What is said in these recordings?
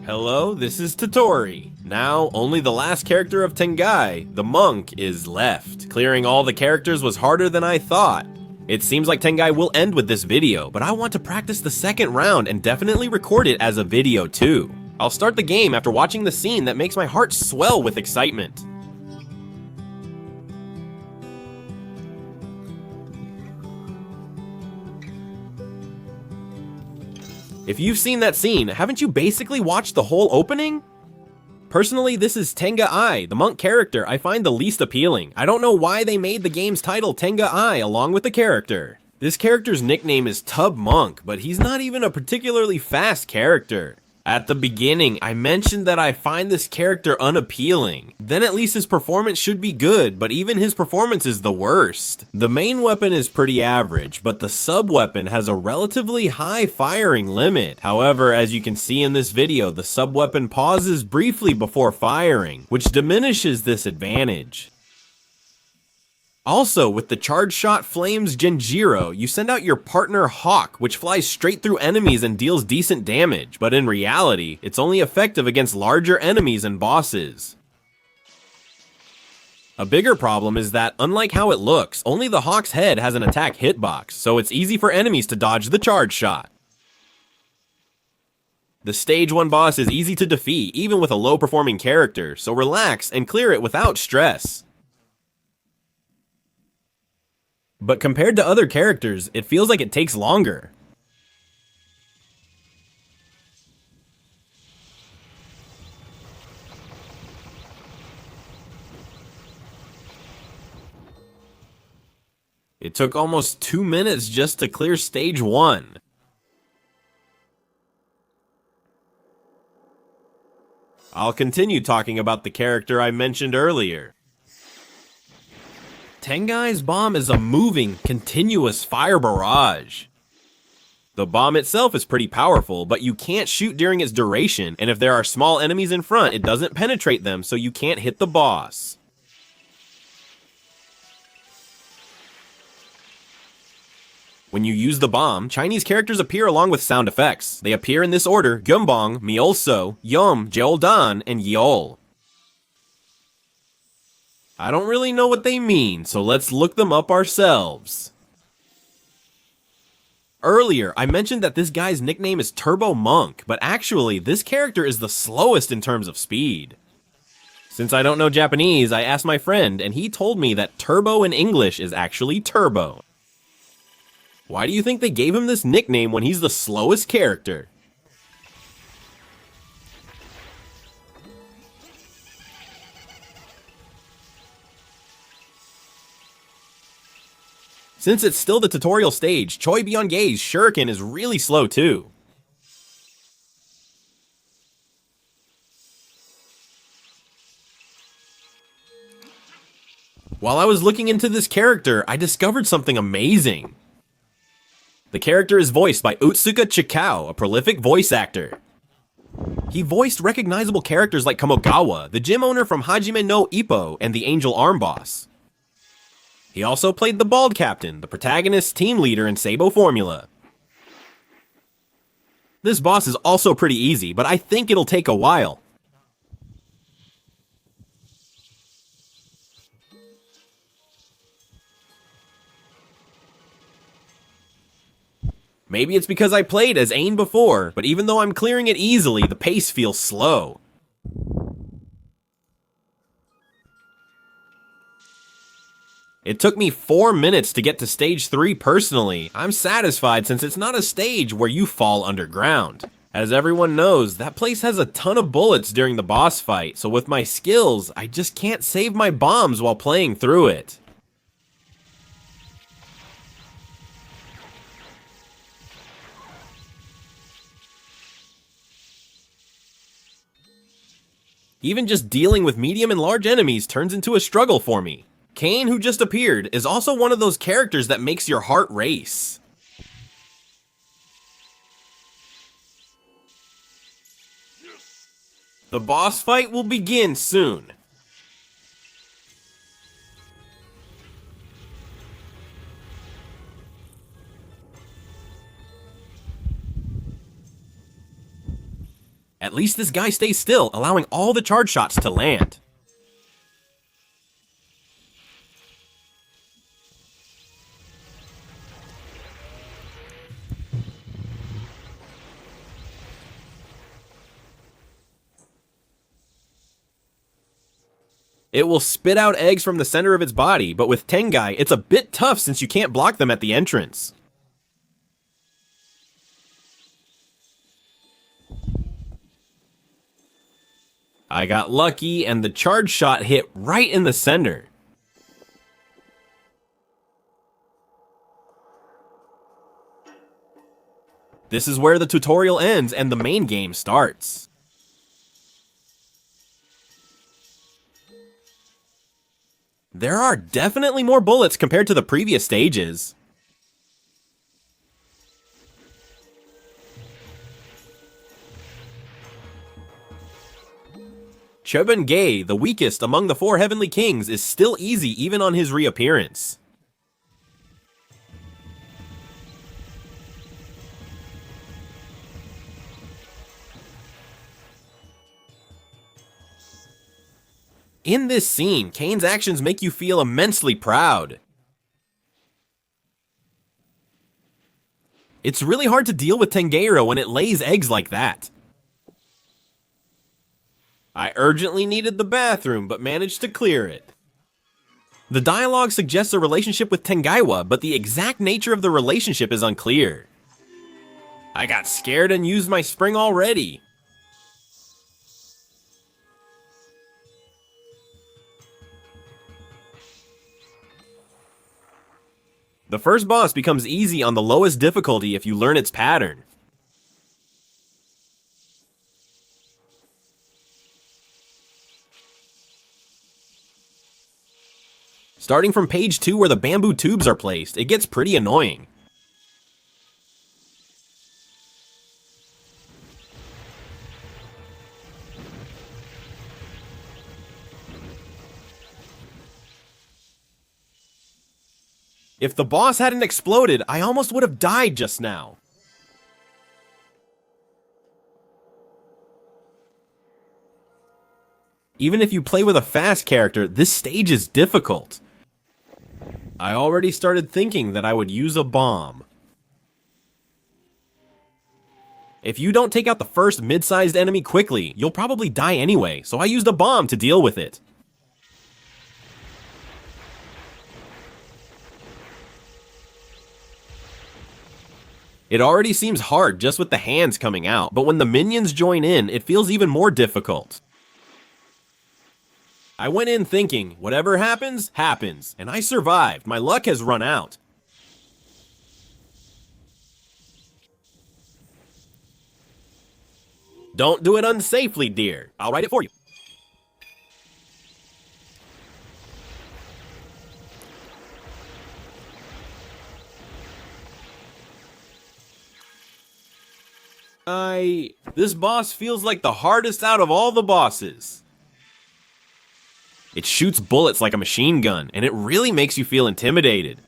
Hello, this is Totori. Now, only the last character of Tengai, the monk, is left. Clearing all the characters was harder than I thought. It seems like Tengai will end with this video, but I want to practice the second round and definitely record it as a video too. I'll start the game after watching the scene that makes my heart swell with excitement. If you've seen that scene, haven't you basically watched the whole opening? Personally, this is Tengai, the monk character, I find the least appealing. I don't know why they made the game's title Tengai along with the character. This character's nickname is Tub Monk, but he's not even a particularly fast character. At the beginning, I mentioned that I find this character unappealing. Then at least his performance should be good, but even his performance is the worst. The main weapon is pretty average, but the sub-weapon has a relatively high firing limit. However, as you can see in this video, the sub-weapon pauses briefly before firing, which diminishes this advantage. Also, with the Charge Shot Flames Genjiro, you send out your partner Hawk, which flies straight through enemies and deals decent damage, but in reality, it's only effective against larger enemies and bosses. A bigger problem is that, unlike how it looks, only the Hawk's head has an attack hitbox, so it's easy for enemies to dodge the charge shot. The Stage 1 boss is easy to defeat, even with a low-performing character, so relax and clear it without stress. But compared to other characters, it feels like it takes longer. It took almost 2 minutes just to clear stage 1. I'll continue talking about the character I mentioned earlier. Tengai's bomb is a moving, continuous fire barrage. The bomb itself is pretty powerful, but you can't shoot during its duration, and if there are small enemies in front, it doesn't penetrate them, so you can't hit the boss. When you use the bomb, Chinese characters appear along with sound effects. They appear in this order: Gumbong, Miolso, Yom, Jeoldan, and Yeol. I don't really know what they mean, so let's look them up ourselves. Earlier, I mentioned that this guy's nickname is Turbo Monk, but actually, this character is the slowest in terms of speed. Since I don't know Japanese, I asked my friend, and he told me that turbo in English is actually turbo. Why do you think they gave him this nickname when he's the slowest character? Since it's still the tutorial stage, Choi Byung-gae's shuriken is really slow too. While I was looking into this character, I discovered something amazing. The character is voiced by Utsuka Chikao, a prolific voice actor. He voiced recognizable characters like Kamogawa, the gym owner from Hajime no Ippo, and the Angel Arm Boss. He also played the Bald Captain, the protagonist's team leader in Sabo Formula. This boss is also pretty easy, but I think it'll take a while. Maybe it's because I played as Ain before, but even though I'm clearing it easily, the pace feels slow. It took me 4 minutes to get to stage 3 personally. I'm satisfied since it's not a stage where you fall underground. As everyone knows, that place has a ton of bullets during the boss fight, so with my skills, I just can't save my bombs while playing through it. Even just dealing with medium and large enemies turns into a struggle for me. Kane, who just appeared, is also one of those characters that makes your heart race. The boss fight will begin soon. At least this guy stays still, allowing all the charge shots to land. It will spit out eggs from the center of its body, but with Tengai, it's a bit tough since you can't block them at the entrance. I got lucky, and the charge shot hit right in the center. This is where the tutorial ends and the main game starts. There are definitely more bullets compared to the previous stages. Tengai, the weakest among the 4 heavenly kings, is still easy even on his reappearance. In this scene, Kane's actions make you feel immensely proud. It's really hard to deal with Tengai when it lays eggs like that. I urgently needed the bathroom, but managed to clear it. The dialogue suggests a relationship with Tengai, but the exact nature of the relationship is unclear. I got scared and used my spring already. The first boss becomes easy on the lowest difficulty if you learn its pattern. Starting from page 2 where the bamboo tubes are placed, it gets pretty annoying. If the boss hadn't exploded, I almost would have died just now. Even if you play with a fast character, this stage is difficult. I already started thinking that I would use a bomb. If you don't take out the first mid-sized enemy quickly, you'll probably die anyway, so I used a bomb to deal with it. It already seems hard just with the hands coming out, but when the minions join in, it feels even more difficult. I went in thinking, whatever happens, happens, and I survived. My luck has run out. Don't do it unsafely, dear. I'll write it for you. This boss feels like the hardest out of all the bosses. It shoots bullets like a machine gun, and it really makes you feel intimidated.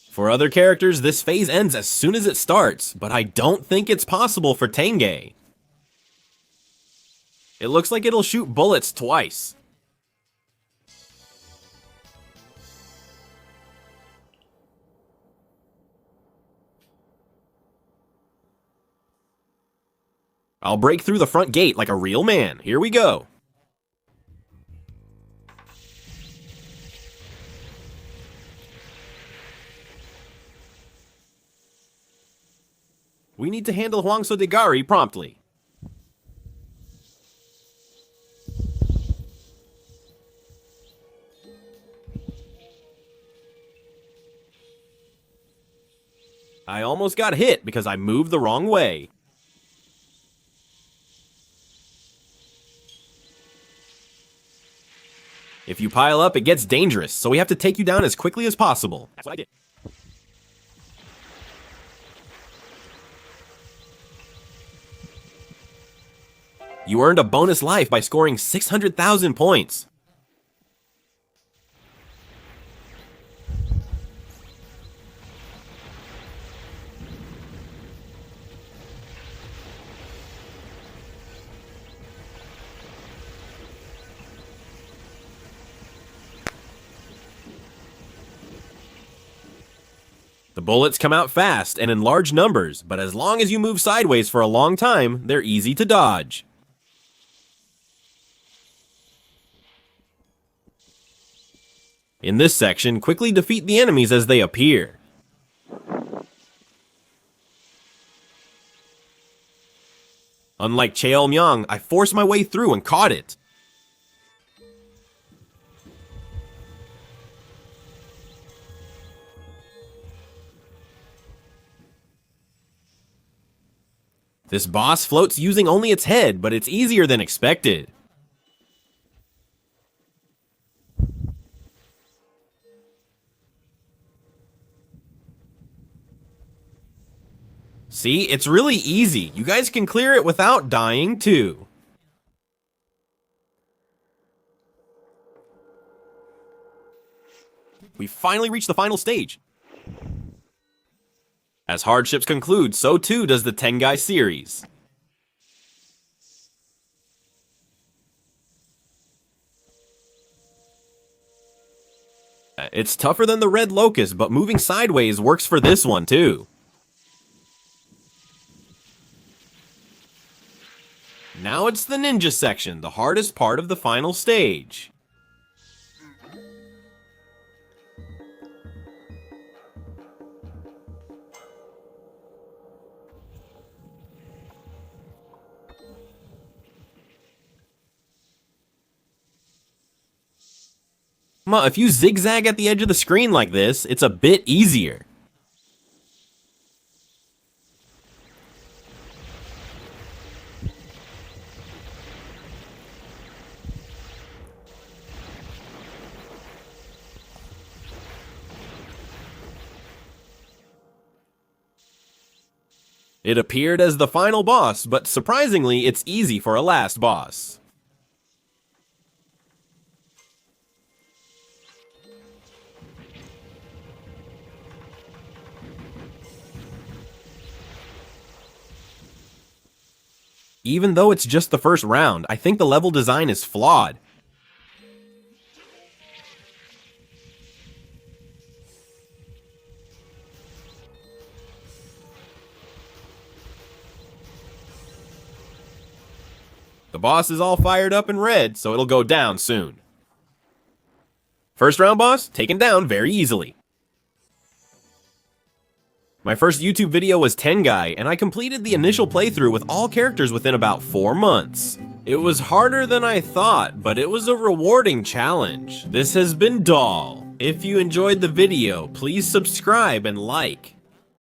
For other characters, this phase ends as soon as it starts, but I don't think it's possible for Tengai. It looks like it'll shoot bullets twice. I'll break through the front gate like a real man. Here we go. We need to handle Huangso Degari promptly. I almost got hit because I moved the wrong way. If you pile up, it gets dangerous, so we have to take you down as quickly as possible. That's what I did. You earned a bonus life by scoring 600,000 points. The bullets come out fast and in large numbers, but as long as you move sideways for a long time, they're easy to dodge. In this section, quickly defeat the enemies as they appear. Unlike Cheolmyang, I forced my way through and caught it. This boss floats using only its head, but it's easier than expected. See, it's really easy. You guys can clear it without dying too. We finally reached the final stage. As hardships conclude, so too does the Tengai series. It's tougher than the Red Locust, but moving sideways works for this one too. Now it's the ninja section, the hardest part of the final stage. If you zigzag at the edge of the screen like this, it's a bit easier. It appeared as the final boss, but surprisingly, it's easy for a last boss. Even though it's just the first round, I think the level design is flawed. The boss is all fired up and red, so it'll go down soon. First round boss, taken down very easily. My first YouTube video was Tengai, and I completed the initial playthrough with all characters within about 4 months. It was harder than I thought, but it was a rewarding challenge. This has been Doll. If you enjoyed the video, please subscribe and like.